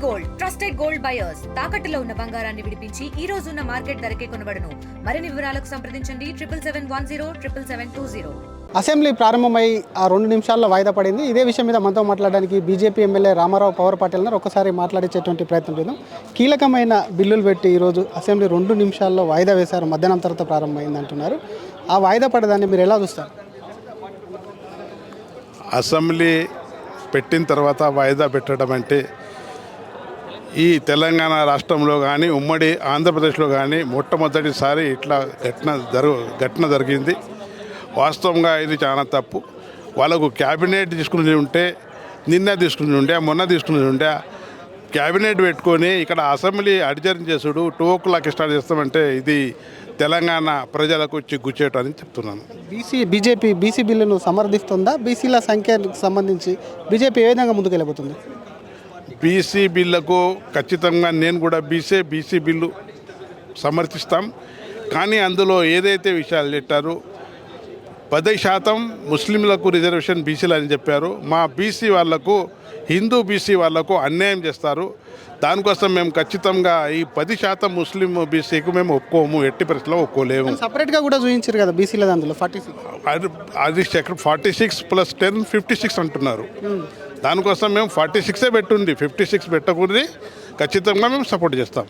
Gold trusted gold buyers తాకట్టులో ఉన్న బంగారాన్ని విడిపించి ఈ రోజు ఉన్న మార్కెట్ ధరకే కొనబడును. మరిన్ని వివరాలకు సంప్రదించండి 77107720. అసెంబ్లీ ప్రారంభమై ఆ 2 నిమిషాల్లో వాయిదా పడింది. ఇదే విషయం మీద మనతో మాట్లాడడానికి బీజేపీ ఎమ్మెల్యే రామారావు పవర్ పాటిల్ ఒక్కసారి మాట్లాడించేటువంటి ప్రయత్నం చేద్దాం. కీలకమైన బిల్లులు పెట్టి ఈరోజు అసెంబ్లీ 2 నిమిషాల్లో వాయిదా వేశారు. మధ్యాహ్నం తర్వాత ప్రారంభమైంది అంటున్నారు. ఆ వాయిదా పడదాన్ని మీరు ఎలా చూస్తారు? అసెంబ్లీ పెట్టిన తర్వాత వాయిదా పెట్టడం అంటే ఈ తెలంగాణ రాష్ట్రంలో కానీ ఉమ్మడి ఆంధ్రప్రదేశ్లో కానీ మొట్టమొదటిసారి ఇట్లా ఘటన జరిగింది. వాస్తవంగా ఇది చాలా తప్పు. వాళ్ళకు క్యాబినెట్ తీసుకుని ఉంటే మొన్న తీసుకుని ఉంటే క్యాబినెట్ పెట్టుకొని ఇక్కడ అసెంబ్లీ అడ్జర్న్ చేసుడు 2 o'clock స్టార్ట్ చేస్తామంటే ఇది తెలంగాణ ప్రజలకు చిగ్గుచేటు అని చెప్తున్నాను. బీజేపీ బీసీ బిల్లును సమర్థిస్తుందా? బీసీల సంఖ్యకు సంబంధించి బీజేపీ ఏ విధంగా ముందుకెళ్ళబోతుంది? బీసీ బిల్లుకు ఖచ్చితంగా నేను కూడా బీసీ బిల్లు సమర్థిస్తాం. కానీ అందులో ఏదైతే విషయాలు చెప్పారో 10% ముస్లింలకు రిజర్వేషన్ బీసీలు అని చెప్పారు. మా బీసీ వాళ్లకు హిందూ బీసీ వాళ్లకు అన్యాయం చేస్తారు. దానికోసం మేము ఖచ్చితంగా ఈ 10% ముస్లిం బీసీకి మేము ఒప్పుకోము, ఎట్టి పరిస్థితుల్లో ఒప్పుకోలేము. సపరేట్గా కూడా చూపించారు కదా బీసీల అందులో 46 అది 46 + 10 56 అంటున్నారు. దానికోసం మేము 46 పెట్టుండి 56 పెట్టకూడదు. ఖచ్చితంగా మేము సపోర్ట్ చేస్తాం.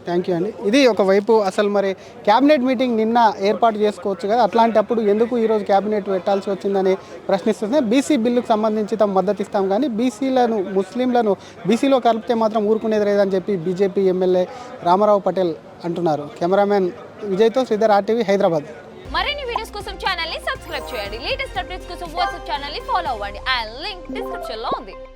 థ్యాంక్ యూ అండి. ఇది ఒకవైపు అసలు మరి క్యాబినెట్ మీటింగ్ నిన్న ఏర్పాటు చేసుకోవచ్చు కదా, అట్లాంటప్పుడు ఎందుకు ఈరోజు క్యాబినెట్ పెట్టాల్సి వచ్చిందని ప్రశ్నిస్తుంది. బీసీ బిల్లుకు సంబంధించి తమ మద్దతు ఇస్తాం కానీ బీసీలను ముస్లింలను బీసీలో కలిపితే మాత్రం ఊరుకునేది లేదని చెప్పి బీజేపీ ఎమ్మెల్యే రామారావు పటేల్ అంటున్నారు. కెమెరామెన్ విజయ్తో శ్రీధర్, RTV, హైదరాబాద్. మరిన్ని వీడియోస్ కోసం ఛానల్ ని సబ్స్క్రైబ్ చేయండి. లేటెస్ట్ అప్డేట్స్ కోసం వాట్సాప్ ఛానల్ ని ఫాలో అవ్వండి. ఆ లింక్ డిస్క్రిప్షన్ లో ఉంది.